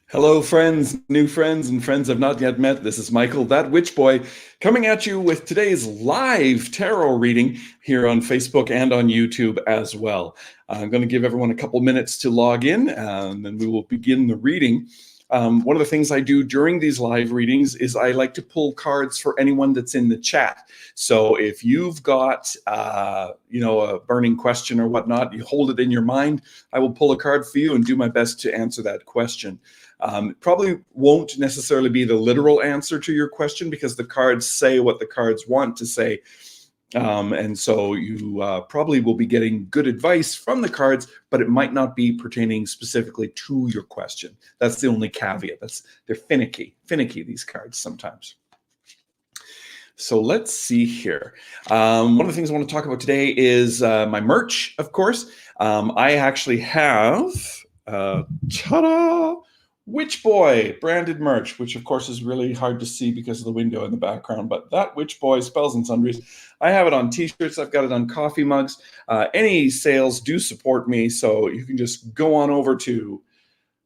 Hello, friends, new friends, and friends I've not yet met. This is Michael, that witch boy, coming at you with today's live tarot reading here on Facebook and on YouTube as well. I'm going to give everyone a couple minutes to log in, and then we will begin the reading. One of the things I do during these live readings is I like to pull cards for anyone that's in the chat. So if you've got, a burning question or whatnot, you hold it in your mind. I will pull a card for you and do my best to answer that question. Probably won't necessarily be the literal answer to your question because the cards say what the cards want to say. And so you probably will be getting good advice from the cards, but it might not be pertaining specifically to your question. That's the only caveat. They're finicky, these cards sometimes. So let's see here. One of the things I want to talk about today is my merch, of course. I actually have, ta-da! Witch Boy branded merch, which of course is really hard to see because of the window in the background, but that Witch Boy Spells and Sundries. I have it on t-shirts, I've got it on coffee mugs. Any sales do support me, so you can just go on over to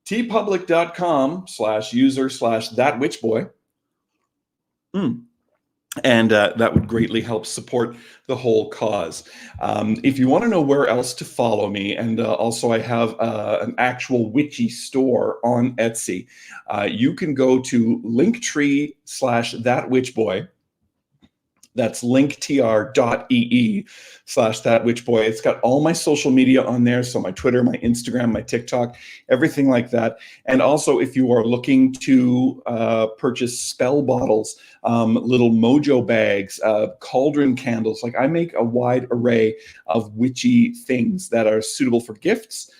tpublic.com/user/thatwitchboy. And that would greatly help support the whole cause. If you want to know where else to follow me, and also I have an actual witchy store on Etsy, you can go to linktree/thatwitchboy. That's linktr.ee/thatwitchboy. It's got all my social media on there. So my Twitter, my Instagram, my TikTok, everything like that. And also if you are looking to purchase spell bottles, little mojo bags, cauldron candles, like I make a wide array of witchy things that are suitable for gifts.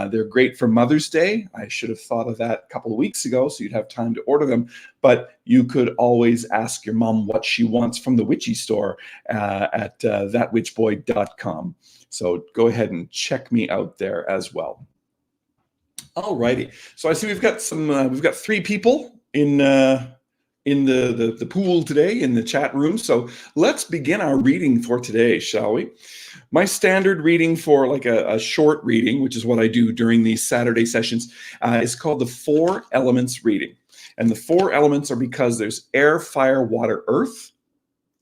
They're great for Mother's Day. I should have thought of that a couple of weeks ago, so you'd have time to order them. But you could always ask your mom what she wants from the witchy store at thatwitchboy.com. So go ahead and check me out there as well. Alrighty. So I see we've got three people in the pool today in the chat room. So let's begin our reading for today, shall we? My standard reading for like a short reading, which is what I do during these Saturday sessions, is called the 4 Elements reading. And the 4 elements are because there's air, fire, water, earth.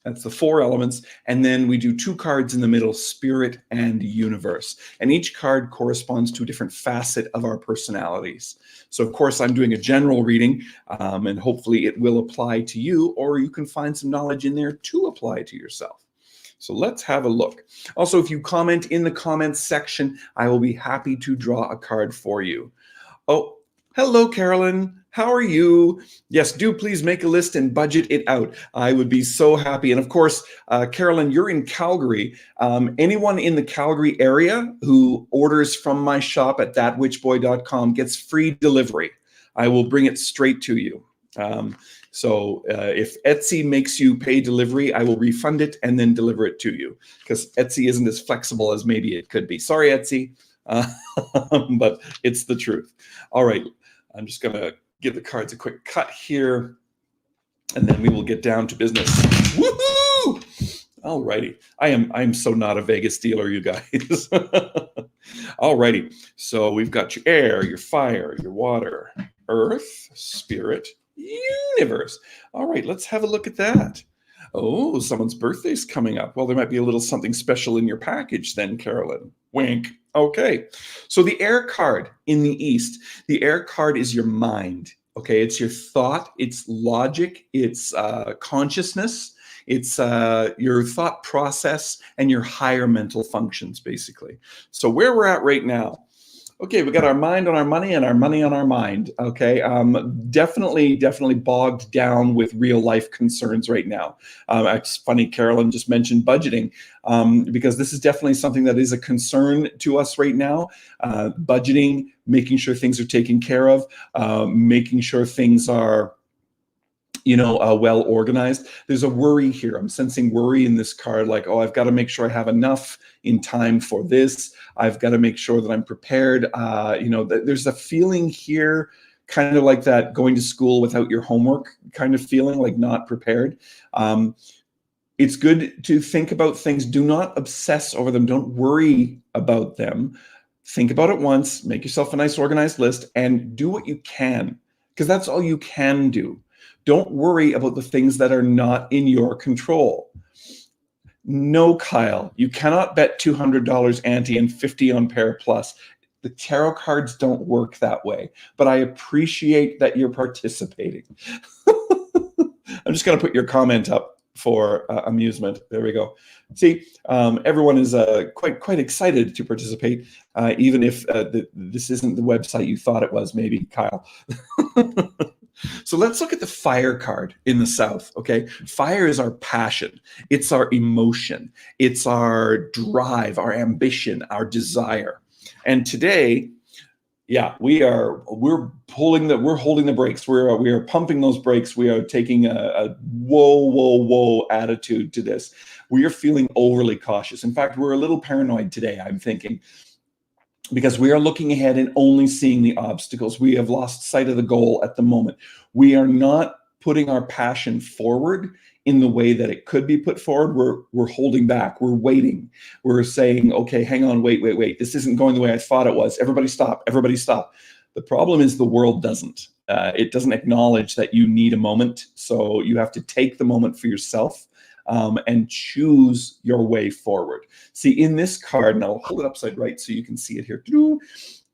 That's the 4 elements. And then we do 2 cards in the middle, spirit and universe. And each card corresponds to a different facet of our personalities. So of course I'm doing a general reading, and hopefully it will apply to you, or you can find some knowledge in there to apply to yourself. So let's have a look. Also, if you comment in the comments section, I will be happy to draw a card for you. Oh, hello, Carolyn. How are you? Yes, do please make a list and budget it out. I would be so happy. And of course, Carolyn, you're in Calgary. Anyone in the Calgary area who orders from my shop at thatwitchboy.com gets free delivery. I will bring it straight to you. So if Etsy makes you pay delivery, I will refund it and then deliver it to you, because Etsy isn't as flexible as maybe it could be. Sorry, Etsy, but it's the truth. All right, I'm just going to give the cards a quick cut here, and then we will get down to business. Woohoo! All righty. I'm so not a Vegas dealer, you guys. All righty. So we've got your air, your fire, your water, earth, spirit, universe. All right, let's have a look at that. Oh, someone's birthday's coming up. Well, there might be a little something special in your package then, Carolyn. Wink. Okay. So the air card in the East, the air card is your mind. Okay, it's your thought, it's logic, it's consciousness, it's your thought process and your higher mental functions, basically. So where we're at right now, okay, we got our mind on our money and our money on our mind. Okay, definitely bogged down with real life concerns right now. It's funny, Carolyn just mentioned budgeting, because this is definitely something that is a concern to us right now. Budgeting, making sure things are taken care of, making sure things are well organized. There's a worry here. I'm sensing worry in this card, like, oh, I've got to make sure I have enough in time for this. I've got to make sure that I'm prepared. There's a feeling here, kind of like that going to school without your homework kind of feeling, like not prepared. It's good to think about things. Do not obsess over them. Don't worry about them. Think about it once, make yourself a nice organized list, and do what you can because that's all you can do. Don't worry about the things that are not in your control. No, Kyle, you cannot bet $200 ante and 50 on pair plus. The tarot cards don't work that way, but I appreciate that you're participating. I'm just going to put your comment up for amusement. There we go. See, everyone is quite excited to participate, even if this isn't the website you thought it was, maybe, Kyle. So let's look at the fire card in the South, okay? Fire is our passion. It's our emotion. It's our drive, our ambition, our desire. And today, yeah, we're holding the brakes. We are pumping those brakes. We are taking a whoa attitude to this. We are feeling overly cautious. In fact, we're a little paranoid today, I'm thinking, because we are looking ahead and only seeing the obstacles. We have lost sight of the goal at the moment. We are not putting our passion forward in the way that it could be put forward. We're holding back. We're waiting. We're saying, okay, hang on, wait. This isn't going the way I thought it was. Everybody stop. The problem is the world doesn't. It doesn't acknowledge that you need a moment. So you have to take the moment for yourself and choose your way forward. See, in this card, and I'll hold it upside right so you can see it here.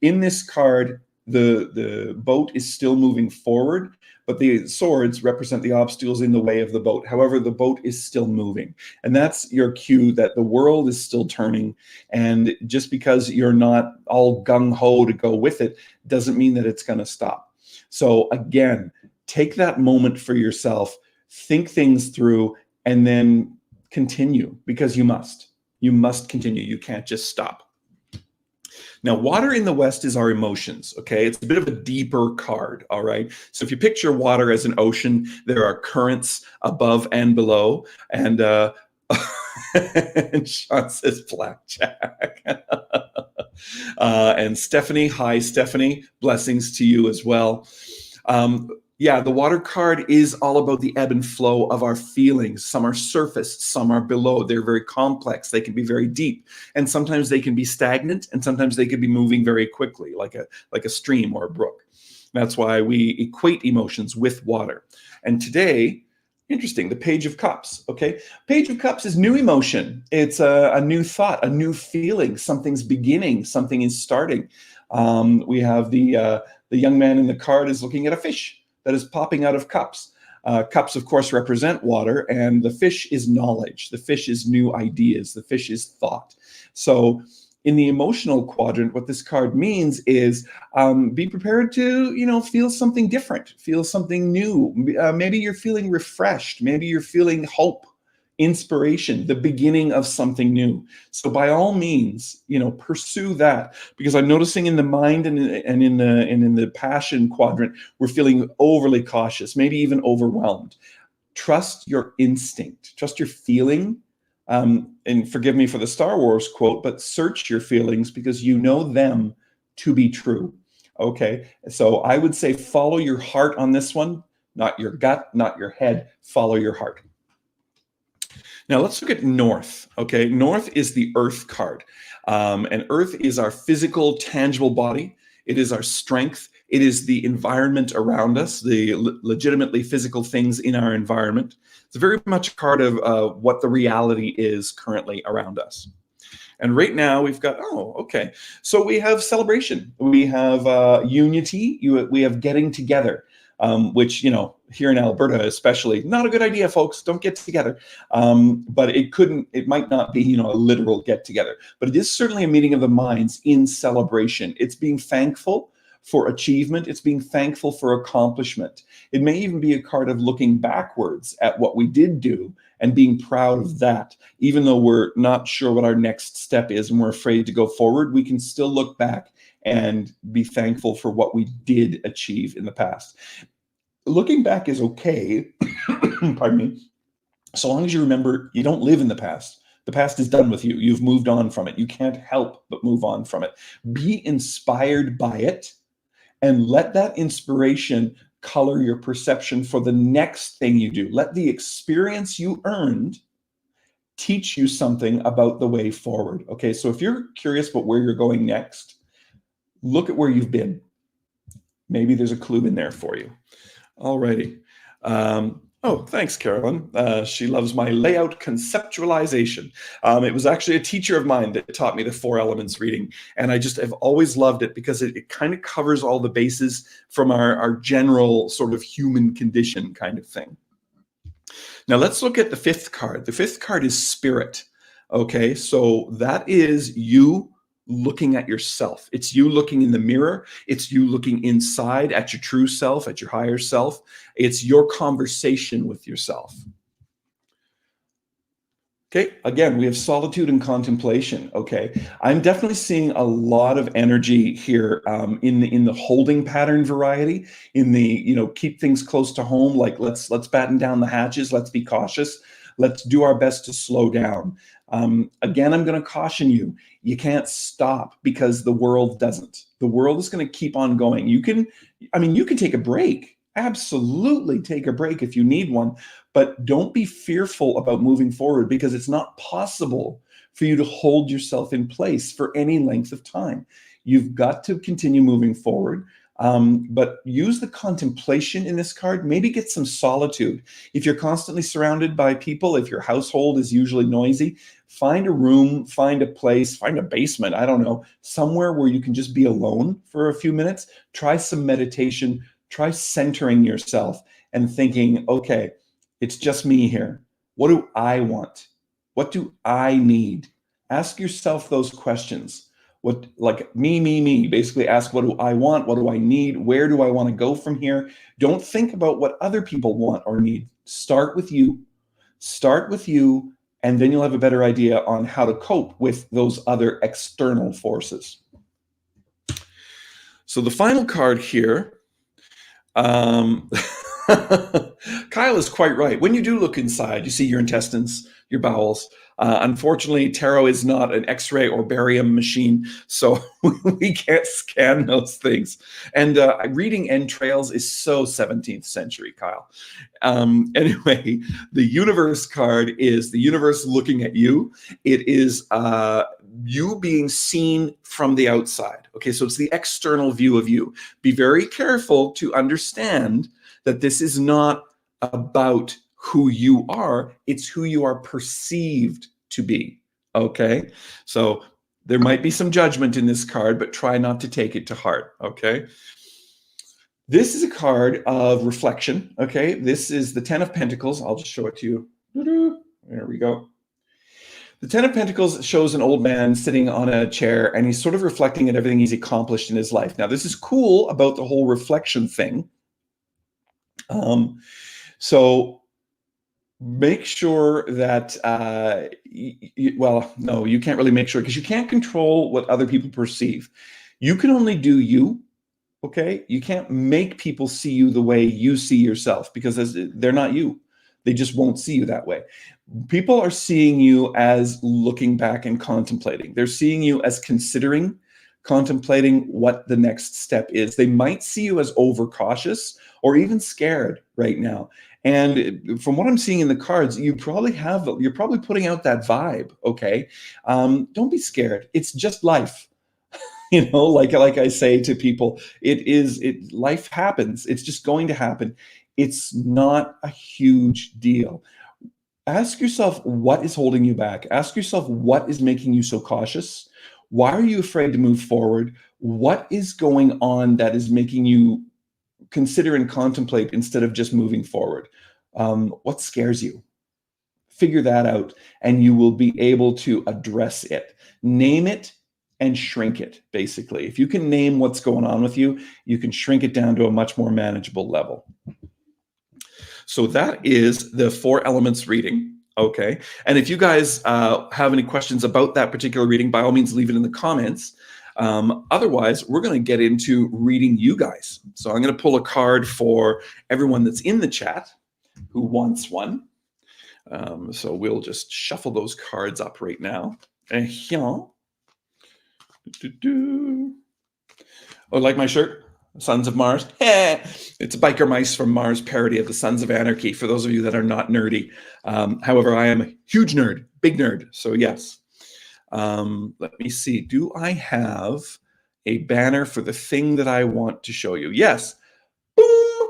In this card, the boat is still moving forward, but the swords represent the obstacles in the way of the boat. However, the boat is still moving. And that's your cue that the world is still turning. And just because you're not all gung-ho to go with it, doesn't mean that it's going to stop. So again, take that moment for yourself, think things through, and then continue, because you must. You must continue. You can't just stop. Now, water in the West is our emotions, okay? It's a bit of a deeper card, all right? So if you picture water as an ocean, there are currents above and below, and, and Sean says blackjack. And Stephanie, hi, Stephanie, blessings to you as well. Yeah, the water card is all about the ebb and flow of our feelings. Some are surface, some are below. They're very complex. They can be very deep. And sometimes they can be stagnant, and sometimes they can be moving very quickly, like a stream or a brook. That's why we equate emotions with water. And today, interesting, the Page of Cups, okay? Page of Cups is new emotion. It's a new thought, a new feeling. Something's beginning, something is starting. We have the young man in the card is looking at a fish that is popping out of cups. Cups, of course, represent water, and the fish is knowledge. The fish is new ideas. The fish is thought. So in the emotional quadrant, what this card means is be prepared to, feel something different, feel something new. Maybe you're feeling refreshed. Maybe you're feeling hope, inspiration, the beginning of something new. So by all means, pursue that, because I'm noticing in the mind and in the passion quadrant, we're feeling overly cautious, maybe even overwhelmed. Trust your instinct, trust your feeling. And forgive me for the Star Wars quote, but search your feelings because you know them to be true. Okay, so I would say follow your heart on this one, not your gut, not your head. Follow your heart. Now let's look at North, okay? North is the Earth card. And Earth is our physical, tangible body. It is our strength. It is the environment around us, the legitimately physical things in our environment. It's very much a card of what the reality is currently around us. And right now we've got, okay. So we have celebration. We have unity. We have getting together. Which, here in Alberta especially, not a good idea, folks. Don't get together. But it might not be, a literal get together. But it is certainly a meeting of the minds in celebration. It's being thankful for achievement. It's being thankful for accomplishment. It may even be a card of looking backwards at what we did do and being proud of that. Even though we're not sure what our next step is and we're afraid to go forward, we can still look back and be thankful for what we did achieve in the past. Looking back is okay, pardon me, so long as you remember you don't live in the past. The past is done with you. You've moved on from it. You can't help but move on from it. Be inspired by it and let that inspiration color your perception for the next thing you do. Let the experience you earned teach you something about the way forward. Okay, so if you're curious about where you're going next, look at where you've been. Maybe there's a clue in there for you. Alrighty. Oh, thanks, Carolyn. She loves my layout conceptualization. It was actually a teacher of mine that taught me the 4 elements reading, and I just have always loved it because it kind of covers all the bases from our general sort of human condition kind of thing. Now let's look at the 5th card. The 5th card is spirit. Okay, so that is you looking at yourself. It's you looking in the mirror. It's you looking inside at your true self, at your higher self. It's your conversation with yourself. Okay, again, we have solitude and contemplation. Okay, I'm definitely seeing a lot of energy here in the holding pattern variety, in the, keep things close to home, like let's batten down the hatches, let's be cautious, let's do our best to slow down. Again, I'm going to caution you, you can't stop because the world doesn't. The world is going to keep on going. You can take a break. Absolutely take a break if you need one, but don't be fearful about moving forward because it's not possible for you to hold yourself in place for any length of time. You've got to continue moving forward. But use the contemplation in this card. Maybe get some solitude. If you're constantly surrounded by people, if your household is usually noisy, find a room, find a place, find a basement, I don't know, somewhere where you can just be alone for a few minutes. Try some meditation. Try centering yourself and thinking, okay, it's just me here. What do I want? What do I need? Ask yourself those questions. What, like me, basically ask, what do I want? What do I need? Where do I want to go from here? Don't think about what other people want or need. Start with you. Start with you, and then you'll have a better idea on how to cope with those other external forces. So the final card here, Kyle is quite right. When you do look inside, you see your intestines, your bowels. Unfortunately, tarot is not an X-ray or barium machine, so we can't scan those things. And reading entrails is so 17th century, Kyle. Anyway, the universe card is the universe looking at you. It is you being seen from the outside. Okay, so it's the external view of you. Be very careful to understand that this is not about who you are, it's who you are perceived to be. Okay, so there might be some judgment in this card, but try not to take it to heart. Okay, this is a card of reflection. Okay, this is the 10 of Pentacles. I'll just show it to you. There we go. The 10 of Pentacles shows an old man sitting on a chair, and he's sort of reflecting at everything he's accomplished in his life. Now, this is cool about the whole reflection thing. So make sure that, well, no, you can't really make sure because you can't control what other people perceive. You can only do you, okay? You can't make people see you the way you see yourself because they're not you. They just won't see you that way. People are seeing you as looking back and contemplating. They're seeing you as considering, contemplating what the next step is. They might see you as overcautious or even scared right now. And from what I'm seeing in the cards, you're probably putting out that vibe, okay? Don't be scared. It's just life. Like I say to people, life happens. It's just going to happen. It's not a huge deal. Ask yourself what is holding you back. Ask yourself what is making you so cautious. Why are you afraid to move forward? What is going on that is making you consider and contemplate instead of just moving forward? What scares you? Figure that out, and you will be able to address it. Name it and shrink it, basically. If you can name what's going on with you, you can shrink it down to a much more manageable level. So that is the 4 elements reading. Okay. And if you guys have any questions about that particular reading, by all means, leave it in the comments. Otherwise, we're going to get into reading you guys. So I'm going to pull a card for everyone that's in the chat who wants one. So we'll just shuffle those cards up right now. Oh, like my shirt? Sons of Mars. It's a Biker Mice from Mars parody of the Sons of Anarchy, for those of you that are not nerdy. However, I am a huge nerd, big nerd. So yes. Let me see. Do I have a banner for the thing that I want to show you. Yes. Boom.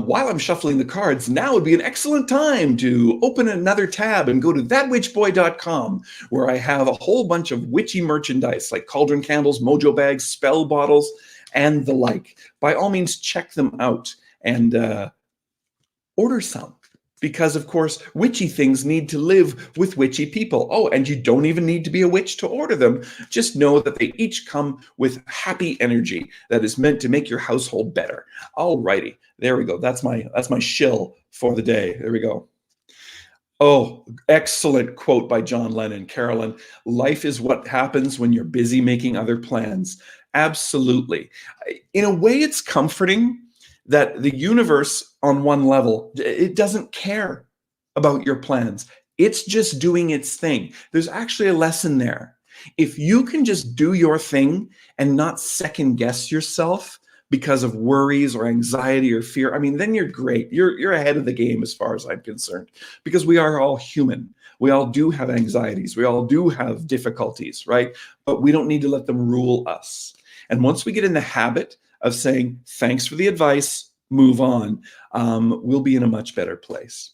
While I'm shuffling the cards, now would be an excellent time to open another tab and go to thatwitchboy.com, where I have a whole bunch of witchy merchandise like cauldron candles, mojo bags, spell bottles, and the like. By all means, check them out and order some. Because, of course, witchy things need to live with witchy people. Oh, and you don't even need to be a witch to order them. Just know that they each come with happy energy that is meant to make your household better. Alrighty, there we go. That's my shill for the day. There we go. Oh, excellent quote by John Lennon. Carolyn, life is what happens when you're busy making other plans. Absolutely. In a way, it's comforting that the universe, on one level, it doesn't care about your plans. It's just doing its thing. There's actually a lesson there. If you can just do your thing and not second guess yourself because of worries or anxiety or fear, I mean, then you're great. You're ahead of the game as far as I'm concerned, because we are all human. We all do have anxieties. We all do have difficulties, right? But we don't need to let them rule us. And once we get in the habit of saying, thanks for the advice, move on, we'll be in a much better place.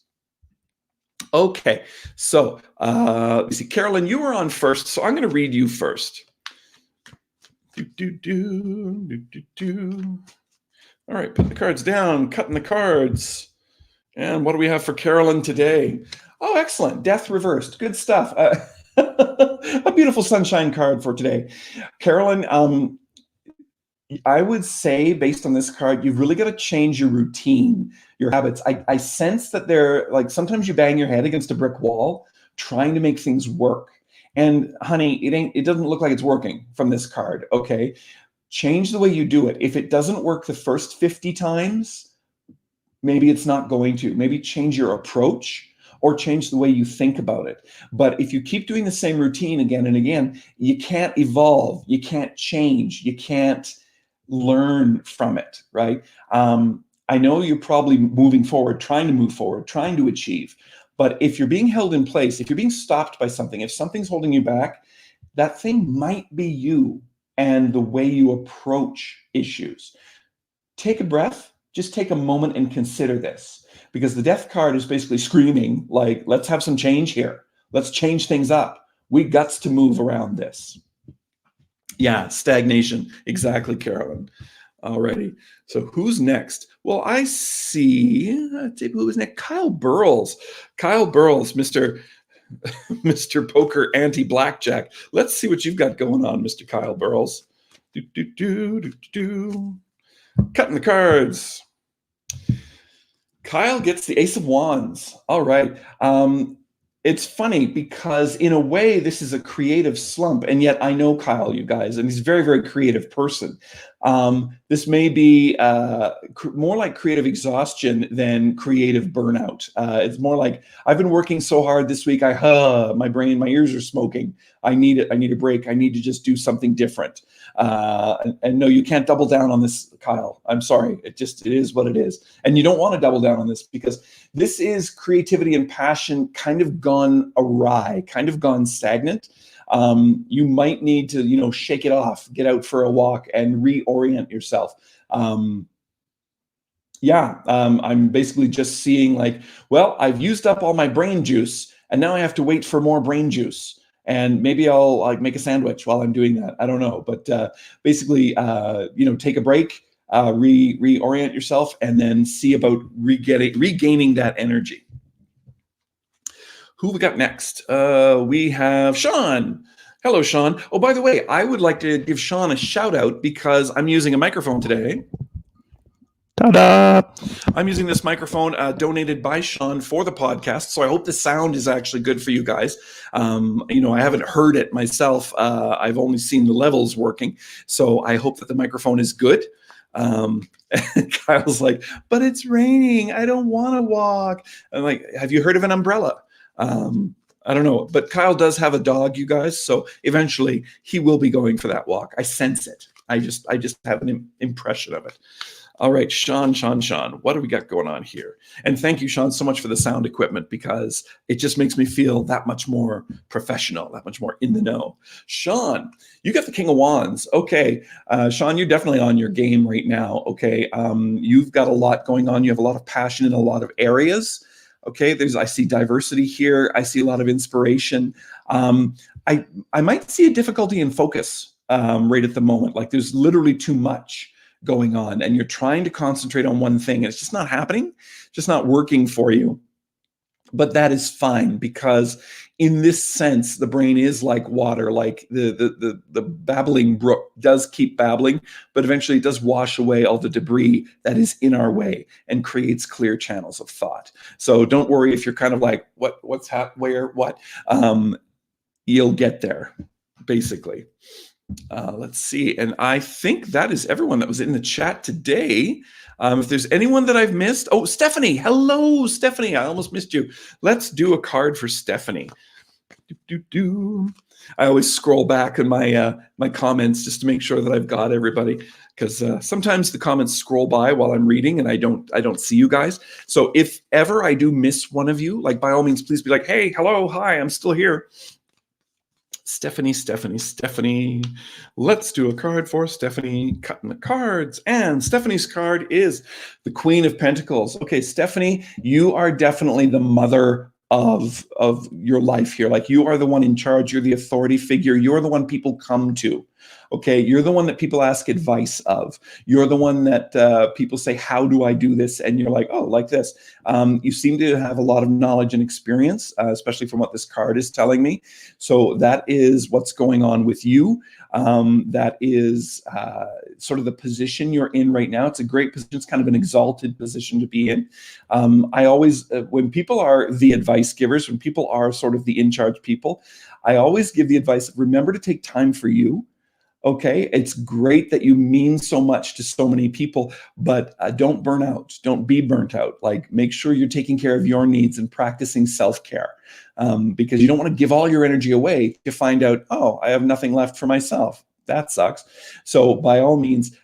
Okay, so let's see, Carolyn, you were on first, so I'm going to read you first. All right, put the cards down, cutting the cards. And what do we have for Carolyn today? Oh, excellent, Death Reversed, good stuff. A beautiful sunshine card for today. Carolyn, I would say, based on this card, you've really got to change your routine, your habits. I sense that they're like, sometimes you bang your head against a brick wall trying to make things work. And honey, it doesn't look like it's working from this card, okay? Change the way you do it. If it doesn't work the first 50 times, maybe it's not going to. Maybe change your approach or change the way you think about it. But if you keep doing the same routine again and again, you can't evolve, you can't change, you can't learn from it, right? I know you're probably moving forward, trying to move forward, trying to achieve. But if you're being held in place, if you're being stopped by something, if something's holding you back, that thing might be you and the way you approach issues. Take a breath, just take a moment and consider this, because the death card is basically screaming like, let's have some change here. Let's change things up. We guts to move around this. Yeah, stagnation. Exactly, Carolyn. Alrighty. So who's next? Well, I see, who is next? Kyle Burles. Kyle Burles, Mr. Poker Anti-Blackjack. Let's see what you've got going on, Mr. Kyle Burles. Cutting the cards. Kyle gets the Ace of Wands. All right. It's funny because in a way, this is a creative slump. And yet I know Kyle, you guys, and he's a very, very creative person. This may be more like creative exhaustion than creative burnout. It's more like, I've been working so hard this week, my brain, my ears are smoking. I need a break. I need to just do something different. And no, you can't double down on this, Kyle. I'm sorry. It is what it is. And you don't want to double down on this, because this is creativity and passion kind of gone awry, kind of gone stagnant. You might need to, shake it off, get out for a walk and reorient yourself. I'm basically just seeing like, well, I've used up all my brain juice and now I have to wait for more brain juice. And maybe I'll like make a sandwich while I'm doing that. I don't know. But basically, take a break, reorient yourself, and then see about regaining that energy. Who we got next? We have Sean. Hello, Sean. Oh, by the way, I would like to give Sean a shout out because I'm using a microphone today. Ta-da! I'm using this microphone donated by Sean for the podcast, so I hope the sound is actually good for you guys. I haven't heard it myself. I've only seen the levels working, so I hope that the microphone is good. And Kyle's like, but it's raining. I don't want to walk. I'm like, have you heard of an umbrella? I don't know, but Kyle does have a dog, you guys, so eventually he will be going for that walk. I sense it. I just have an impression of it. All right, Sean, what do we got going on here? And thank you, Sean, so much for the sound equipment, because it just makes me feel that much more professional, that much more in the know. Sean, you got the King of Wands. Okay, Sean, you're definitely on your game right now. Okay, you've got a lot going on. You have a lot of passion in a lot of areas. Okay, I see diversity here. I see a lot of inspiration. I might see a difficulty in focus right at the moment. Like there's literally too much going on and you're trying to concentrate on one thing and it's just not happening, just not working for you. But that is fine, because in this sense, the brain is like water, like the babbling brook does keep babbling, but eventually it does wash away all the debris that is in our way and creates clear channels of thought. So don't worry if you're kind of like, what's where, what? You'll get there, basically. Let's see. And I think that is everyone that was in the chat today. If there's anyone that I've missed. Oh, Stephanie. Hello, Stephanie. I almost missed you. Let's do a card for Stephanie. I always scroll back in my comments just to make sure that I've got everybody, because sometimes the comments scroll by while I'm reading and I don't see you guys. So if ever I do miss one of you, like by all means, please be like, hey, hello, hi, I'm still here. Stephanie. Let's do a card for Stephanie. Cutting the cards. And Stephanie's card is the Queen of Pentacles. Okay, Stephanie, you are definitely the mother of your life here. Like you are the one in charge. You're the authority figure. You're the one people come to. Okay, you're the one that people ask advice of. You're the one that people say, how do I do this? And you're like, oh, like this. You seem to have a lot of knowledge and experience, especially from what this card is telling me. So that is what's going on with you. That is sort of the position you're in right now. It's a great position. It's kind of an exalted position to be in. I always, when people are the advice givers, when people are sort of the in-charge people, I always give the advice of remember to take time for you. Okay, it's great that you mean so much to so many people, but don't burn out. Don't be burnt out. Like make sure you're taking care of your needs and practicing self-care, because you don't want to give all your energy away to find out, oh, I have nothing left for myself. That sucks. So by all means,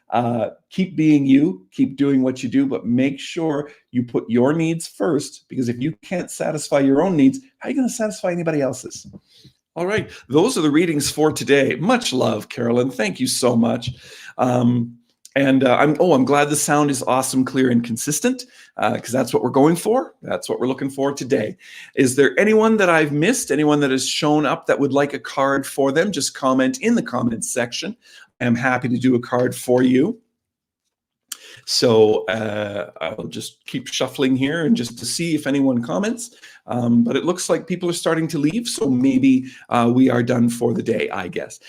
keep being you, keep doing what you do, but make sure you put your needs first, because if you can't satisfy your own needs, how are you going to satisfy anybody else's? All right, those are the readings for today. Much love, Carolyn. Thank you so much. I'm glad the sound is awesome, clear, and consistent, because that's what we're going for. That's what we're looking for today. Is there anyone that I've missed? Anyone that has shown up that would like a card for them? Just comment in the comments section. I'm happy to do a card for you. So I'll just keep shuffling here and just to see if anyone comments. But it looks like people are starting to leave, so maybe we are done for the day, I guess.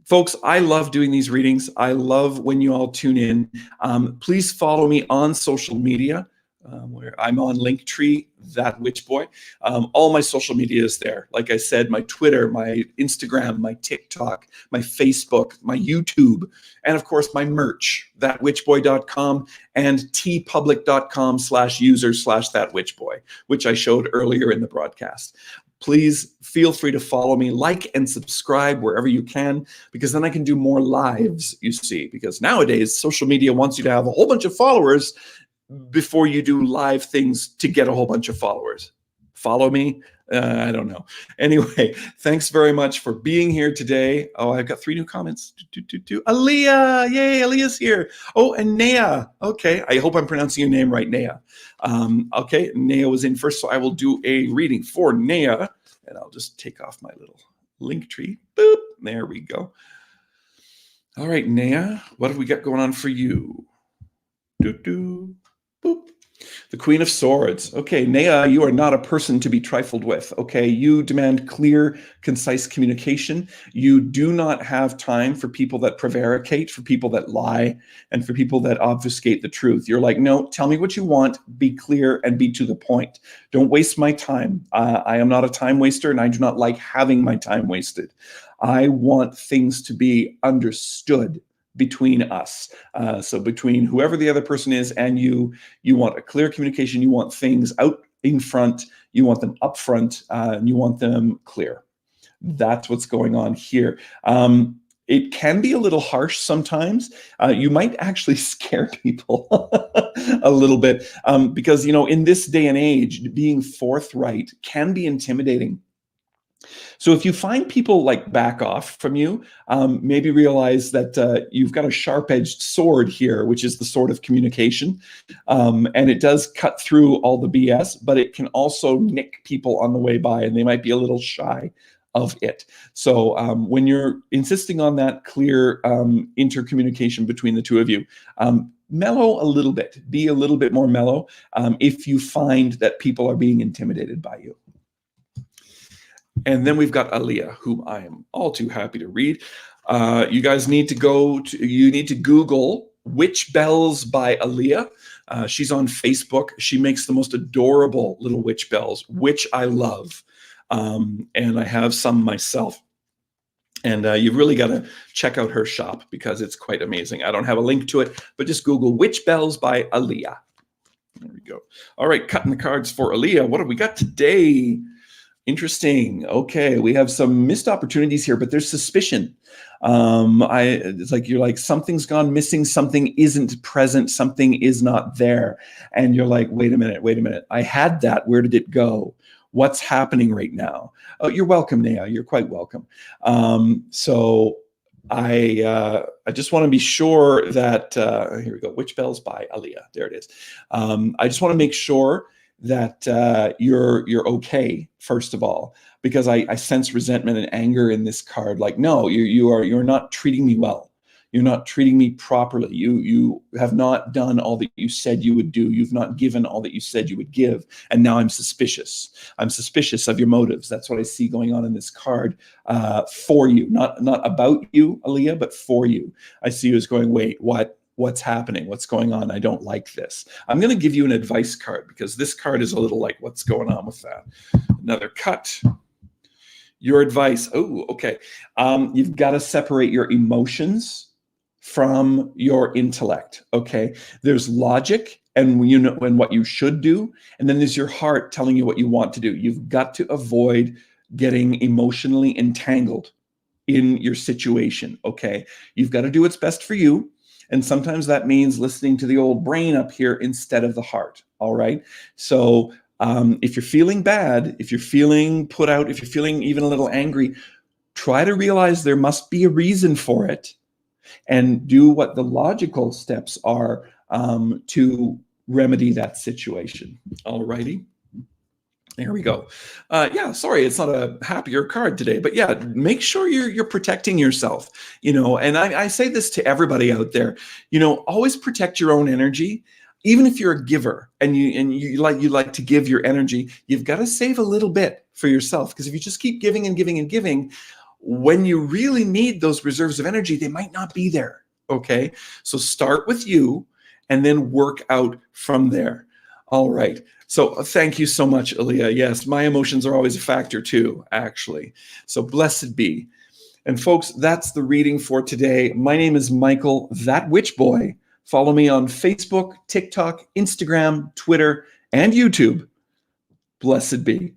Folks, I love doing these readings. I love when you all tune in. Please follow me on social media, where I'm on Linktree, That Witch Boy. All my social media is there. Like I said, my Twitter, my Instagram, my TikTok, my Facebook, my YouTube, and of course my merch, thatwitchboy.com and tpublic.com/user/thatwitchboy, which I showed earlier in the broadcast. Please feel free to follow me, like and subscribe wherever you can, because then I can do more lives, you see, because nowadays social media wants you to have a whole bunch of followers before you do live things to get a whole bunch of followers. Follow me? I don't know. Anyway, thanks very much for being here today. Oh, I've got 3 new comments. Aaliyah, yay, Aaliyah's here. Oh, and Nea. Okay, I hope I'm pronouncing your name right, Nea. Okay, Nea was in first, so I will do a reading for Nea, and I'll just take off my little link tree. Boop, there we go. All right, Nea, what have we got going on for you? Boop. The Queen of Swords. Okay, Nea, you are not a person to be trifled with. Okay, you demand clear, concise communication. You do not have time for people that prevaricate, for people that lie, and for people that obfuscate the truth. You're like, no, tell me what you want, be clear, and be to the point. Don't waste my time. I am not a time waster, and I do not like having my time wasted. I want things to be understood between us. So between whoever the other person is and you want a clear communication, you want things out in front, you want them up front, and you want them clear. That's what's going on here. It can be a little harsh sometimes. You might actually scare people a little bit because, in this day and age, being forthright can be intimidating. So if you find people like back off from you, maybe realize that you've got a sharp-edged sword here, which is the sword of communication. And it does cut through all the BS, but it can also nick people on the way by, and they might be a little shy of it. So when you're insisting on that clear intercommunication between the two of you, mellow a little bit, be a little bit more mellow if you find that people are being intimidated by you. And then we've got Aaliyah, whom I am all too happy to read. You guys need to Google Witch Bells by Aaliyah. She's on Facebook. She makes the most adorable little witch bells, which I love. And I have some myself. And you've really got to check out her shop because it's quite amazing. I don't have a link to it, but just Google Witch Bells by Aaliyah. There we go. All right, cutting the cards for Aaliyah. What have we got today? Interesting. Okay, we have some missed opportunities here, but there's suspicion. It's like you're like, something's gone missing, something isn't present, something is not there. And you're like, wait a minute. I had that. Where did it go? What's happening right now? Oh, you're welcome, Nea. You're quite welcome. So I just want to be sure that, here we go, Witch Bells by Aaliyah. There it is. I just want to make sure that you're okay, first of all, because I sense resentment and anger in this card. Like, no, you're not treating me well. You're not treating me properly. You have not done all that you said you would do. You've not given all that you said you would give. And now I'm suspicious. I'm suspicious of your motives. That's what I see going on in this card for you. Not about you, Aaliyah, but for you. I see you as going, wait, what's happening? What's going on? I don't like this. I'm going to give you an advice card because this card is a little like, what's going on with that? Another cut. Your advice. Oh, okay. You've got to separate your emotions from your intellect. Okay. There's logic and and what you should do. And then there's your heart telling you what you want to do. You've got to avoid getting emotionally entangled in your situation. Okay. You've got to do what's best for you. And sometimes that means listening to the old brain up here instead of the heart. All right. So if you're feeling bad, if you're feeling put out, if you're feeling even a little angry, try to realize there must be a reason for it and do what the logical steps are to remedy that situation. All righty. There we go. Yeah, sorry, it's not a happier card today, but yeah, make sure you're protecting yourself, and I say this to everybody out there, always protect your own energy. Even if you're a giver and you like to give your energy, you've got to save a little bit for yourself, because if you just keep giving and giving and giving, when you really need those reserves of energy, they might not be there. Okay, so start with you and then work out from there. All right. So thank you so much, Aaliyah. Yes, my emotions are always a factor too, actually. So blessed be. And folks, that's the reading for today. My name is Michael, that witch boy. Follow me on Facebook, TikTok, Instagram, Twitter, and YouTube. Blessed be.